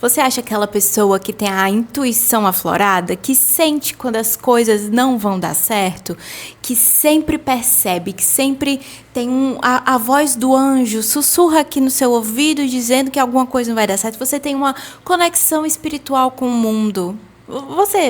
Você acha aquela pessoa que tem a intuição aflorada, que sente quando as coisas não vão dar certo, que sempre percebe, que sempre tem a voz do anjo sussurra aqui no seu ouvido dizendo que alguma coisa não vai dar certo? Você tem uma conexão espiritual com o mundo.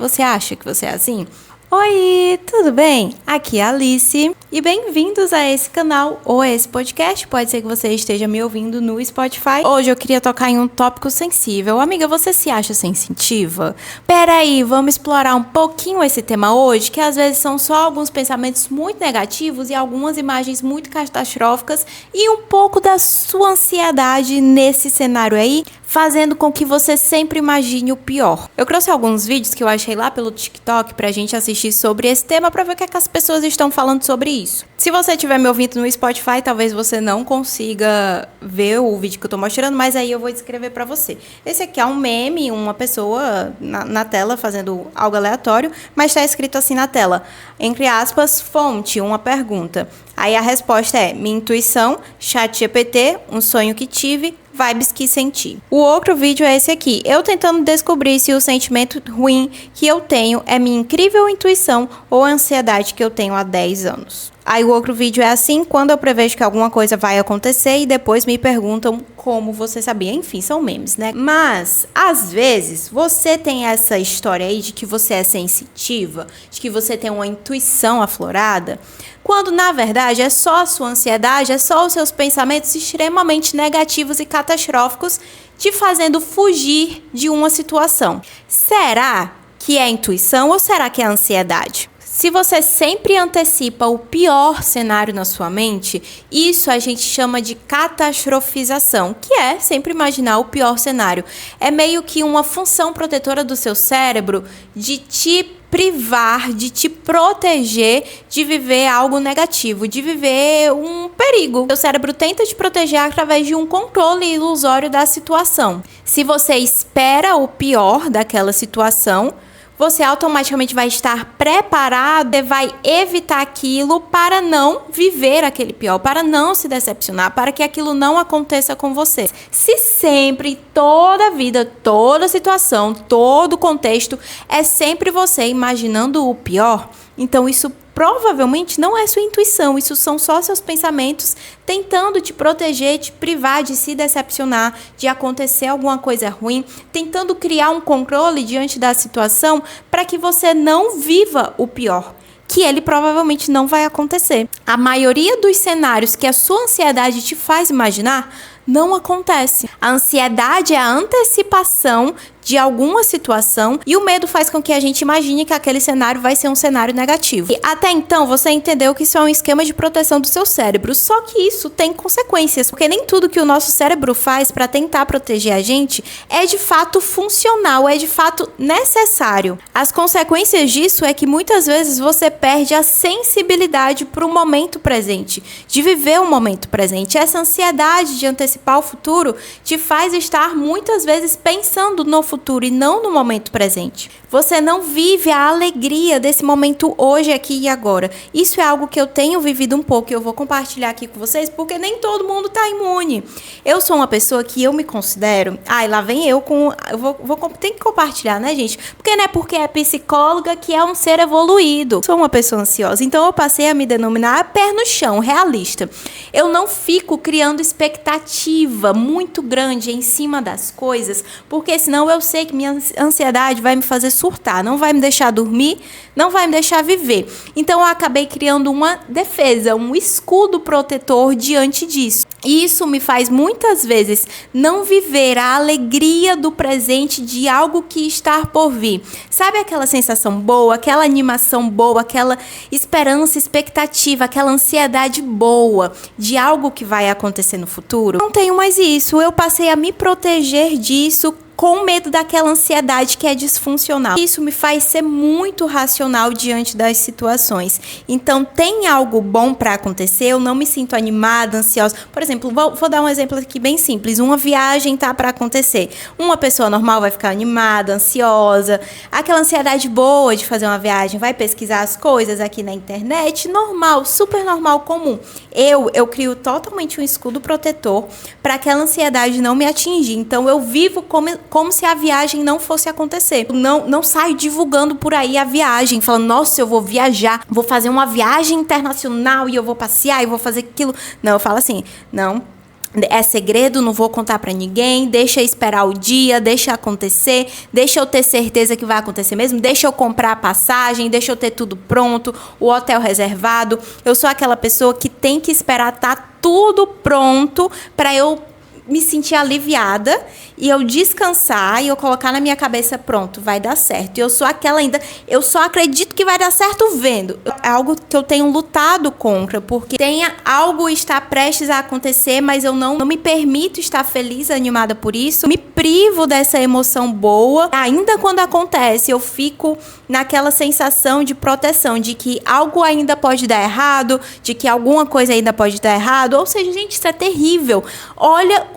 Você acha que você é assim? Oi, tudo bem? Aqui é a Alice e bem-vindos a esse canal ou a esse podcast. Pode ser que você esteja me ouvindo no Spotify. Hoje eu queria tocar em um tópico sensível. Amiga, você se acha sensitiva? Peraí, vamos explorar um pouquinho esse tema hoje, que às vezes são só alguns pensamentos muito negativos e algumas imagens muito catastróficas e um pouco da sua ansiedade nesse cenário aí, fazendo com que você sempre imagine o pior. Eu trouxe alguns vídeos que eu achei lá pelo TikTok pra gente assistir sobre esse tema pra ver o que é que as pessoas estão falando sobre isso. Se você estiver me ouvindo no Spotify, talvez você não consiga ver o vídeo que eu tô mostrando, mas aí eu vou descrever pra você. Esse aqui é um meme, uma pessoa na tela fazendo algo aleatório, mas tá escrito assim na tela, entre aspas, fonte, uma pergunta. Aí a resposta é: minha intuição, ChatGPT, um sonho que tive, vibes que senti. O outro vídeo é esse aqui, eu tentando descobrir se o sentimento ruim que eu tenho é minha incrível intuição ou a ansiedade que eu tenho há 10 anos. Aí o outro vídeo é assim, quando eu prevejo que alguma coisa vai acontecer e depois me perguntam como você sabia. Enfim, são memes, né? Mas, às vezes, você tem essa história aí de que você é sensitiva, de que você tem uma intuição aflorada, quando, na verdade, é só a sua ansiedade, é só os seus pensamentos extremamente negativos e catastróficos te fazendo fugir de uma situação. Será que é intuição ou será que é ansiedade? Se você sempre antecipa o pior cenário na sua mente, isso a gente chama de catastrofização, que é sempre imaginar o pior cenário. É meio que uma função protetora do seu cérebro de te privar, de te proteger de viver algo negativo, de viver um perigo. Seu cérebro tenta te proteger através de um controle ilusório da situação. Se você espera o pior daquela situação, você automaticamente vai estar preparado e vai evitar aquilo para não viver aquele pior, para não se decepcionar, para que aquilo não aconteça com você. Se sempre, toda a vida, toda situação, todo contexto é sempre você imaginando o pior, então isso provavelmente não é sua intuição, isso são só seus pensamentos tentando te proteger, te privar de se decepcionar, de acontecer alguma coisa ruim, tentando criar um controle diante da situação para que você não viva o pior, que ele provavelmente não vai acontecer. A maioria dos cenários que a sua ansiedade te faz imaginar não acontece. A ansiedade é a antecipação de alguma situação e o medo faz com que a gente imagine que aquele cenário vai ser um cenário negativo. E até então você entendeu que isso é um esquema de proteção do seu cérebro, só que isso tem consequências, porque nem tudo que o nosso cérebro faz para tentar proteger a gente é de fato funcional, é de fato necessário. As consequências disso é que muitas vezes você perde a sensibilidade para o momento presente, de viver o momento presente. Essa ansiedade de antecipar o futuro te faz estar muitas vezes pensando no futuro e não no momento presente. Você não vive a alegria desse momento hoje, aqui e agora. Isso é algo que eu tenho vivido um pouco e eu vou compartilhar aqui com vocês, porque nem todo mundo tá imune. Eu sou uma pessoa que eu me considero... Ai, lá vem eu com... Tem que compartilhar, né, gente? Porque não é porque é psicóloga que é um ser evoluído. Sou uma pessoa ansiosa, então eu passei a me denominar pé no chão, realista. Eu não fico criando expectativa muito grande em cima das coisas, porque senão eu sei que minha ansiedade vai me fazer surtar, não vai me deixar dormir, não vai me deixar viver. Então eu acabei criando uma defesa, um escudo protetor diante disso. E isso me faz muitas vezes não viver a alegria do presente de algo que está por vir. Sabe aquela sensação boa, aquela animação boa, aquela esperança, expectativa, aquela ansiedade boa de algo que vai acontecer no futuro? Não tenho mais isso. Eu passei a me proteger disso com medo daquela ansiedade que é disfuncional. Isso me faz ser muito racional diante das situações. Então, tem algo bom para acontecer, eu não me sinto animada, ansiosa. Por exemplo, vou dar um exemplo aqui bem simples. Uma viagem tá para acontecer. Uma pessoa normal vai ficar animada, ansiosa. Aquela ansiedade boa de fazer uma viagem, vai pesquisar as coisas aqui na internet. Normal, super normal, comum. Eu crio totalmente um escudo protetor para aquela ansiedade não me atingir. Então, eu vivo como como se a viagem não fosse acontecer. Não saio divulgando por aí a viagem, falando, nossa, eu vou viajar, vou fazer uma viagem internacional e eu vou passear e vou fazer aquilo. Não, eu falo assim, não, é segredo, não vou contar pra ninguém, deixa eu esperar o dia, deixa acontecer, deixa eu ter certeza que vai acontecer mesmo, deixa eu comprar a passagem, deixa eu ter tudo pronto, o hotel reservado. Eu sou aquela pessoa que tem que esperar estar tudo pronto pra eu me sentir aliviada e eu descansar e eu colocar na minha cabeça, pronto, vai dar certo. E eu sou aquela ainda, eu só acredito que vai dar certo vendo. É algo que eu tenho lutado contra, porque algo está prestes a acontecer, mas eu não me permito estar feliz, animada por isso. Me privo dessa emoção boa. Ainda quando acontece, eu fico naquela sensação de proteção, de que algo ainda pode dar errado, de que alguma coisa ainda pode dar errado. Ou seja, gente, isso é terrível. Olha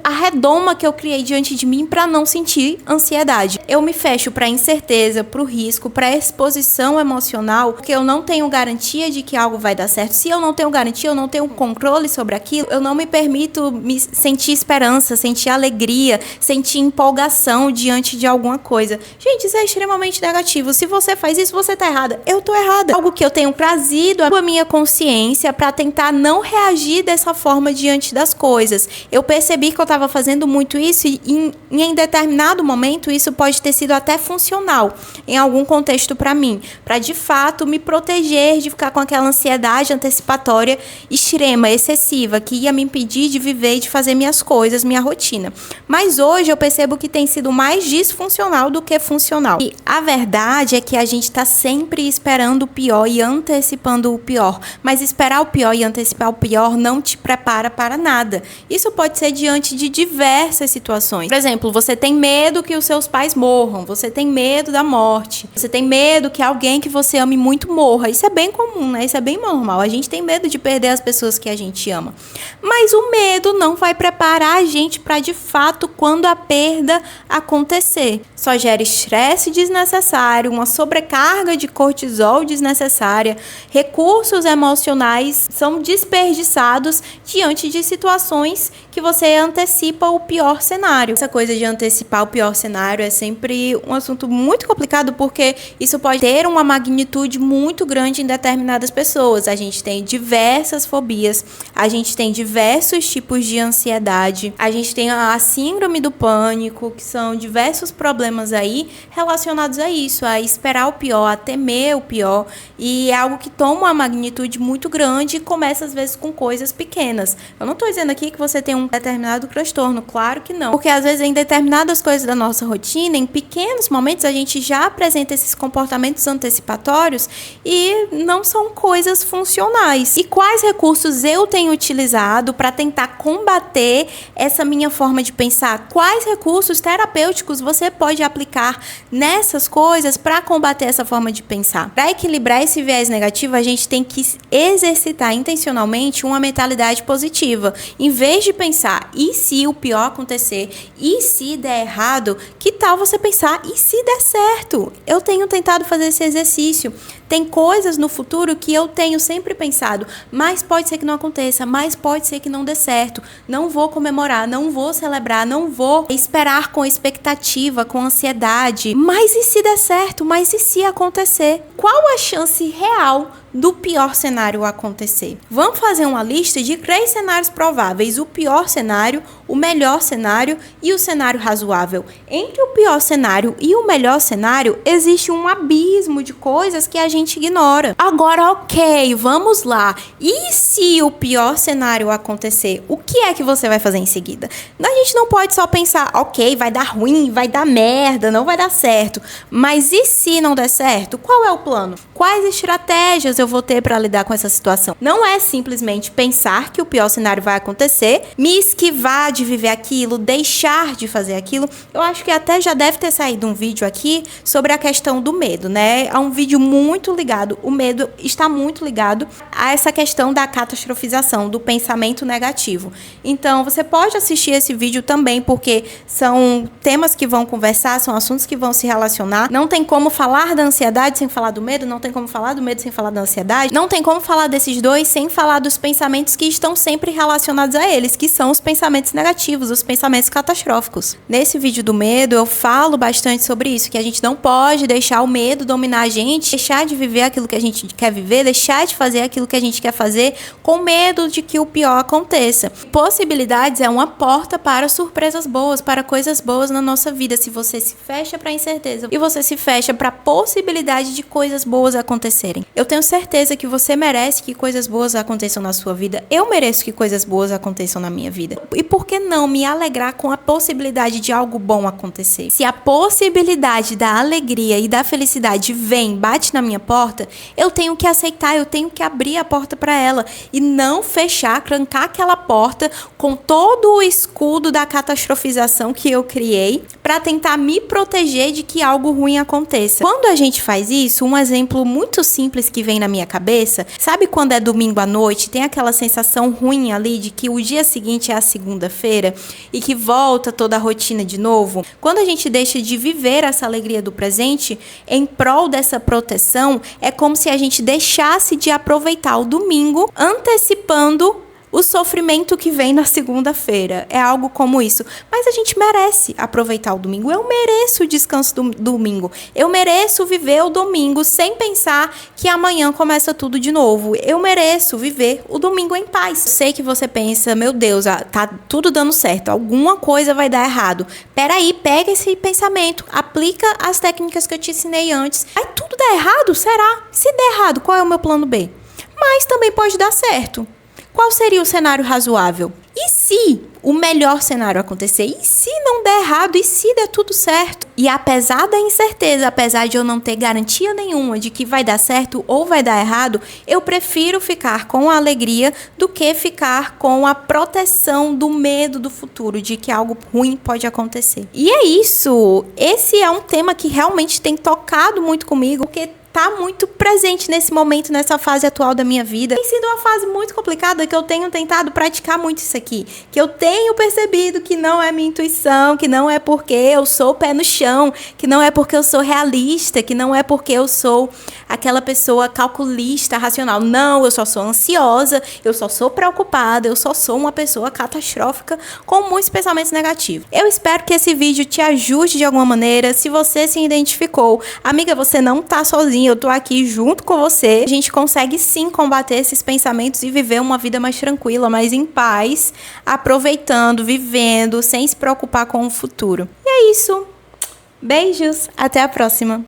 a redoma que eu criei diante de mim para não sentir ansiedade. Eu me fecho para incerteza, para o risco, para exposição emocional, porque eu não tenho garantia de que algo vai dar certo. Se eu não tenho garantia, eu não tenho controle sobre aquilo, eu não me permito me sentir esperança, sentir alegria, sentir empolgação diante de alguma coisa. Gente, isso é extremamente negativo. Se você faz isso, você tá errada. Eu tô errada. Algo que eu tenho trazido à minha consciência para tentar não reagir dessa forma diante das coisas. Eu percebi que eu estava fazendo muito isso e em determinado momento isso pode ter sido até funcional em algum contexto para mim, para de fato me proteger de ficar com aquela ansiedade antecipatória extrema, excessiva, que ia me impedir de viver e de fazer minhas coisas, minha rotina. Mas hoje eu percebo que tem sido mais disfuncional do que funcional. E a verdade é que a gente está sempre esperando o pior e antecipando o pior, mas esperar o pior e antecipar o pior não te prepara para nada. Isso pode ser diante de diversas situações. Por exemplo, você tem medo que os seus pais morram, você tem medo da morte, você tem medo que alguém que você ame muito morra. Isso é bem comum, né? Isso é bem normal. A gente tem medo de perder as pessoas que a gente ama. Mas o medo não vai preparar a gente para, de fato, quando a perda acontecer. Só gera estresse desnecessário, uma sobrecarga de cortisol desnecessária, recursos emocionais são desperdiçados diante de situações que você antecipa o pior cenário. Essa coisa de antecipar o pior cenário é sempre um assunto muito complicado, porque isso pode ter uma magnitude muito grande em determinadas pessoas. A gente tem diversas fobias, a gente tem diversos tipos de ansiedade, a gente tem a síndrome do pânico, que são diversos problemas aí relacionados a isso, a esperar o pior, a temer o pior, e é algo que toma uma magnitude muito grande e começa às vezes com coisas pequenas. Eu não estou dizendo aqui que você tem um determinado transtorno, claro que não. Porque às vezes em determinadas coisas da nossa rotina, em pequenos momentos, a gente já apresenta esses comportamentos antecipatórios e não são coisas funcionais. E quais recursos eu tenho utilizado para tentar combater essa minha forma de pensar? Quais recursos terapêuticos você pode aplicar nessas coisas para combater essa forma de pensar? Para equilibrar esse viés negativo, a gente tem que exercitar intencionalmente uma mentalidade positiva. Em vez de pensar, e se o pior acontecer? E se der errado? Que tal você pensar, e se der certo? Eu tenho tentado fazer esse exercício. Tem coisas no futuro que eu tenho sempre pensado, mas pode ser que não aconteça, mas pode ser que não dê certo. Não vou comemorar, não vou celebrar, não vou esperar com expectativa, com ansiedade. Mas e se der certo? Mas e se acontecer? Qual a chance real do pior cenário acontecer? Vamos fazer uma lista de 3 cenários prováveis: o pior cenário, o melhor cenário e o cenário razoável. Entre o pior cenário e o melhor cenário, existe um abismo de coisas que a gente ignora. Agora, ok, vamos lá. E se o pior cenário acontecer? O que é que você vai fazer em seguida? A gente não pode só pensar, ok, vai dar ruim, vai dar merda, não vai dar certo. Mas e se não der certo? Qual é o plano? Quais estratégias eu vou ter para lidar com essa situação? Não é simplesmente pensar que o pior cenário vai acontecer, me esquivar de viver aquilo, deixar de fazer aquilo. Eu acho que até já deve ter saído um vídeo aqui sobre a questão do medo, né? É um vídeo muito ligado, o medo está muito ligado a essa questão da catastrofização, do pensamento negativo. Então, você pode assistir esse vídeo também, porque são temas que vão conversar, são assuntos que vão se relacionar. Não tem como falar da ansiedade sem falar do medo, não tem como falar do medo sem falar da ansiedade. ansiedade, não tem como falar desses dois sem falar dos pensamentos que estão sempre relacionados a eles, que são os pensamentos negativos, os pensamentos catastróficos. Nesse vídeo do medo, eu falo bastante sobre isso, que a gente não pode deixar o medo dominar a gente, deixar de viver aquilo que a gente quer viver, deixar de fazer aquilo que a gente quer fazer com medo de que o pior aconteça. Possibilidades é uma porta para surpresas boas, para coisas boas na nossa vida. Se você se fecha para a incerteza e você se fecha para a possibilidade de coisas boas acontecerem. Eu tenho certeza que você merece que coisas boas aconteçam na sua vida. Eu mereço que coisas boas aconteçam na minha vida. E por que não me alegrar com a possibilidade de algo bom acontecer? Se a possibilidade da alegria e da felicidade vem, bate na minha porta, eu tenho que aceitar, eu tenho que abrir a porta para ela e não fechar, trancar aquela porta com todo o escudo da catastrofização que eu criei para tentar me proteger de que algo ruim aconteça. Quando a gente faz isso, um exemplo muito simples que vem na minha cabeça, sabe quando é domingo à noite, tem aquela sensação ruim ali de que o dia seguinte é a segunda-feira e que volta toda a rotina de novo? Quando a gente deixa de viver essa alegria do presente em prol dessa proteção, é como se a gente deixasse de aproveitar o domingo antecipando o sofrimento que vem na segunda-feira. É algo como isso. Mas a gente merece aproveitar o domingo. Eu mereço o descanso do domingo. Eu mereço viver o domingo sem pensar que amanhã começa tudo de novo. Eu mereço viver o domingo em paz. Sei que você pensa, meu Deus, tá tudo dando certo. Alguma coisa vai dar errado. Peraí, pega esse pensamento. Aplica as técnicas que eu te ensinei antes. Vai tudo dar errado? Será? Se der errado, qual é o meu plano B? Mas também pode dar certo. Qual seria o cenário razoável? E se o melhor cenário acontecer? E se não der errado? E se der tudo certo? E apesar da incerteza, apesar de eu não ter garantia nenhuma de que vai dar certo ou vai dar errado, eu prefiro ficar com a alegria do que ficar com a proteção do medo do futuro, de que algo ruim pode acontecer. E é isso. Esse é um tema que realmente tem tocado muito comigo, porque tá muito presente nesse momento, nessa fase atual da minha vida. Tem sido uma fase muito complicada que eu tenho tentado praticar muito isso aqui. Que eu tenho percebido que não é minha intuição, que não é porque eu sou pé no chão, que não é porque eu sou realista, que não é porque eu sou aquela pessoa calculista, racional. Não, eu só sou ansiosa, eu só sou preocupada, eu só sou uma pessoa catastrófica com muitos pensamentos negativos. Eu espero que esse vídeo te ajude de alguma maneira. Se você se identificou, amiga, você não tá sozinha. Eu tô aqui junto com você. A gente consegue sim combater esses pensamentos e viver uma vida mais tranquila, mais em paz, aproveitando, vivendo, sem se preocupar com o futuro. E é isso. Beijos. Até a próxima.